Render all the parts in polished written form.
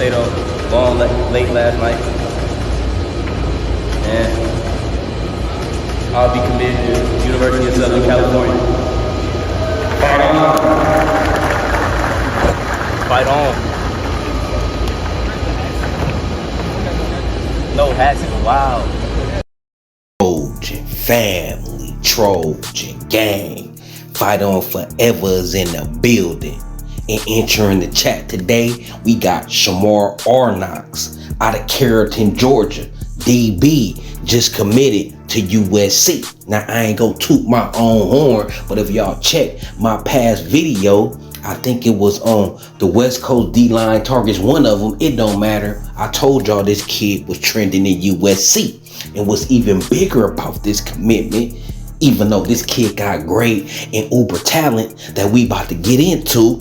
stayed up long late last night, and I'll be committed to University of Southern California. Fight on. Fight on. No hats. Wow. Trojan family, Trojan gang, fight on forever is in the building. And entering the chat today, we got Shamar Arnoux out of Carrollton, Georgia. DB just committed to USC. Now, I ain't gonna toot my own horn, but if y'all check my past video, I think it was on the West Coast D-line targets, one of them, it don't matter. I told y'all this kid was trending in USC. And what's even bigger about this commitment, even though this kid got great and uber talent that we about to get into,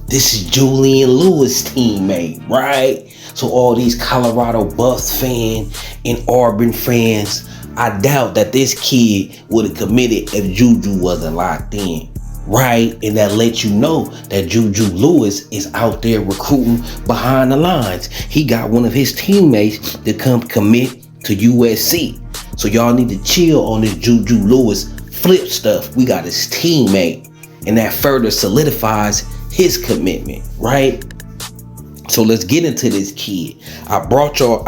this is Julian Lewis' teammate, right? So all these Colorado Buffs fans and Auburn fans, I doubt that this kid would have committed if Juju wasn't locked in, right? And that lets you know that Juju Lewis is out there recruiting behind the lines. He got one of his teammates to come commit to USC. So y'all need to chill on this Juju Lewis flip stuff. We got his teammate, and that further solidifies his commitment, right? So let's get into this kid. I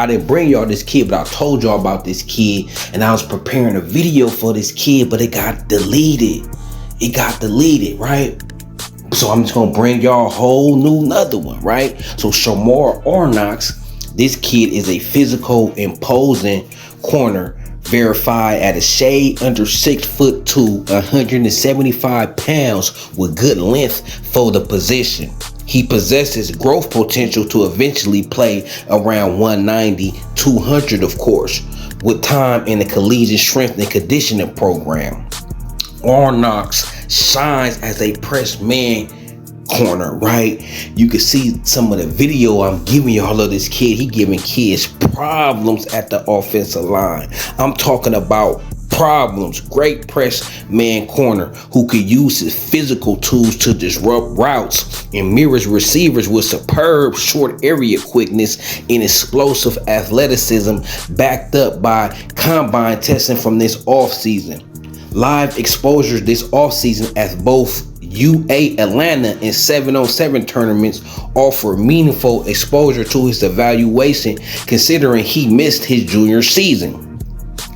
didn't bring y'all this kid, but I told y'all about this kid, and I was preparing a video for this kid, but it got deleted. It got deleted, right? So I'm just gonna bring y'all a whole new another one, right? So Shamar Arnoux, this kid is a physical, imposing corner, verified at a shade under 6'2", 175 pounds with good length for the position. He possesses growth potential to eventually play around 190, 200, of course, with time in the collegiate strength and conditioning program. Arnoux shines as a press man corner, right? You can see some of the video I'm giving y'all of this kid. He giving kids problems at the offensive line. I'm talking about problems. Great press man corner who could use his physical tools to disrupt routes and mirrors receivers with superb short area quickness and explosive athleticism, backed up by combine testing from this offseason. Live exposures this offseason as both UA Atlanta and 7-on-7 tournaments offer meaningful exposure to his evaluation, considering he missed his junior season.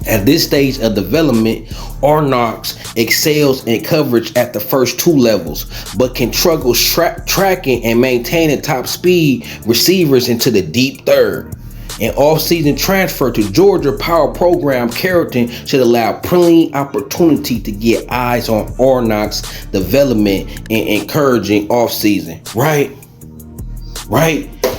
At this stage of development, Arnoux excels in coverage at the first two levels, but can struggle tracking and maintaining top speed receivers into the deep third. An off-season transfer to Georgia Power Program Carrollton should allow plenty opportunity to get eyes on Arnoux' development and encouraging off-season. Right?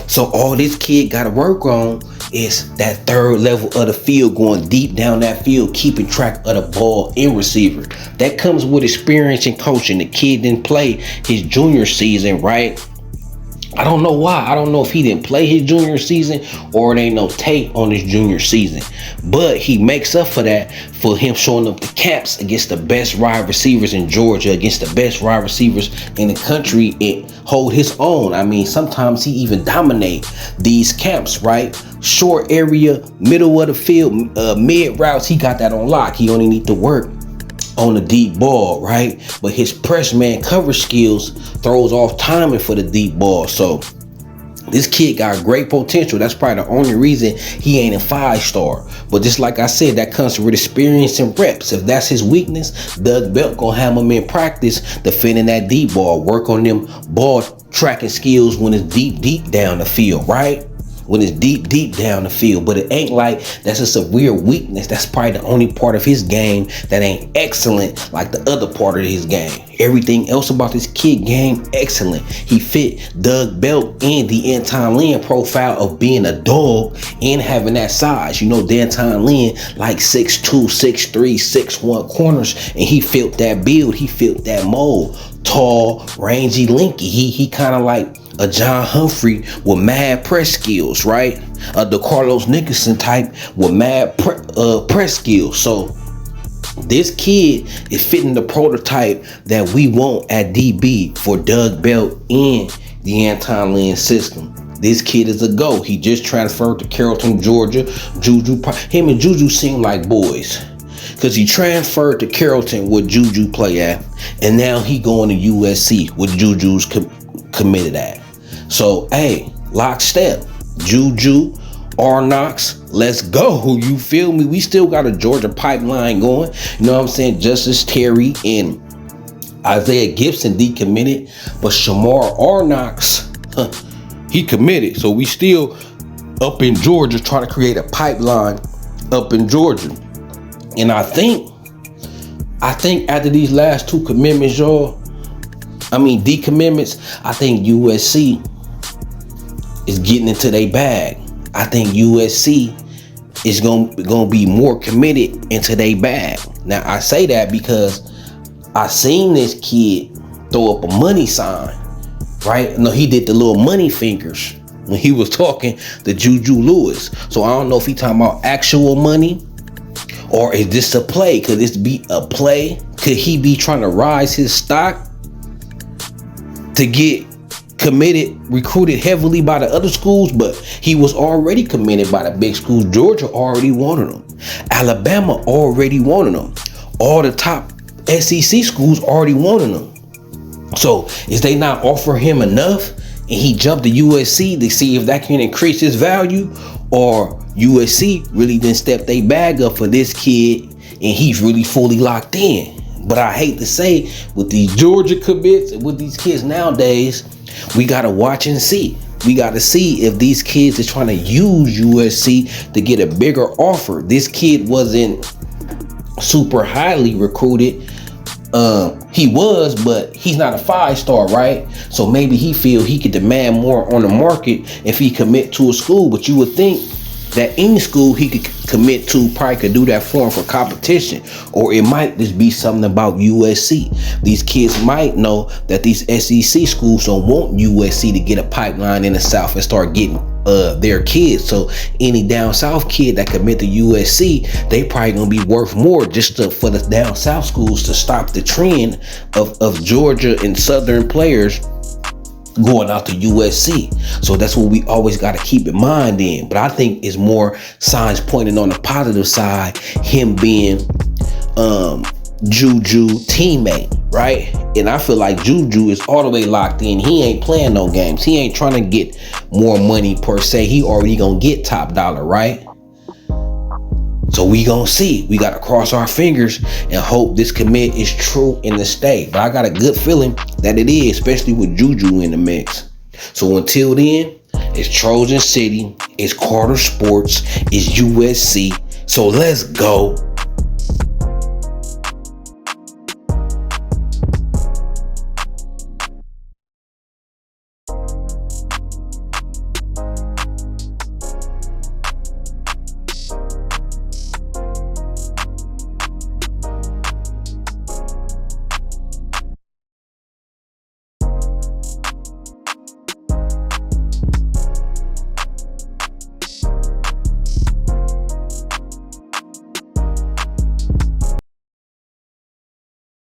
So all this kid got to work on is that third level of the field, going deep down that field, keeping track of the ball and receiver. That comes with experience and coaching. The kid didn't play his junior season, right? I don't know why. I don't know if he didn't play his junior season or it ain't no tape on his junior season. But he makes up for that for him showing up the camps against the best wide receivers in Georgia, against the best wide receivers in the country, and hold his own. I mean, sometimes he even dominate these camps, right? Short area, middle of the field, mid routes, he got that on lock. He only need to work on the deep ball, right? But his press man coverage skills throws off timing for the deep ball. So this kid got great potential. That's probably the only reason he ain't a 5-star. But just like I said, that comes with experience and reps. If that's his weakness, Doug Belt gonna have him in practice defending that deep ball. Work on them ball tracking skills when it's deep down the field, right? When it's deep down the field. But it ain't like that's just a weird weakness. That's probably the only part of his game that ain't excellent like the other part of his game. Everything else about this kid game, excellent. He fit Doug Belt and the Anton Lynn profile of being a dog and having that size. You know, Anton Lynn like 6'2", 6'3", 6'1" corners, and he fit that build. He fit that mold. Tall, rangy, lanky. He kind of like a John Humphrey with mad press skills, right? The Carlos Nicholson type with mad press skills. So this kid is fitting the prototype that we want at DB for Doug Belt and the Anton Lynn system. This kid is a GO. He just transferred to Carrollton, Georgia. Him and Juju seem like boys. Because he transferred to Carrollton where Juju play at. And now he going to USC where Juju's committed at. So, hey, lockstep. Juju, Arnoux, let's go. You feel me? We still got a Georgia pipeline going. You know what I'm saying? Justice Terry and Isaiah Gibson decommitted. But Shamar Arnoux, he committed. So we still up in Georgia trying to create a pipeline up in Georgia. And I think after these last two commitments, decommitments, I think USC is getting into their bag. I think USC is gonna be more committed into their bag. Now I say that because I seen this kid throw up a money sign, right? No, he did the little money fingers when he was talking to Juju Lewis. So I don't know if he talking about actual money or is this a play? Could this be a play? Could he be trying to rise his stock to get committed, recruited heavily by the other schools? But he was already committed by the big schools. Georgia already wanted him. Alabama already wanted him. All the top SEC schools already wanted him. So is they not offer him enough and he jumped to USC to see if that can increase his value? Or USC really didn't step their bag up for this kid and he's really fully locked in? But I hate to say, with these Georgia commits and with these kids nowadays, we gotta watch and see. We gotta see if these kids are trying to use USC to get a bigger offer. This kid wasn't super highly recruited. He was, but he's not a 5-star, right? So maybe he feel he could demand more on the market if he commit to a school. But you would think that any school he could commit to probably could do that for him for competition. Or it might just be something about USC. These kids might know that these SEC schools don't want USC to get a pipeline in the South and start getting their kids. So any down South kid that commit to USC, they probably gonna be worth more just for the down South schools to stop the trend of Georgia and Southern players going out to USC. So that's what we always got to keep in mind then. But I think it's more signs pointing on the positive side, him being Juju teammate, right? And I feel like Juju is all the way locked in. He ain't playing no games. He ain't trying to get more money per se. He already gonna get top dollar, right? So we gonna see. We gotta cross our fingers and hope this commit is true in the state. But I got a good feeling that it is, especially with Juju in the mix. So until then, it's Trojan City, it's Carter Sports, it's USC. So let's go.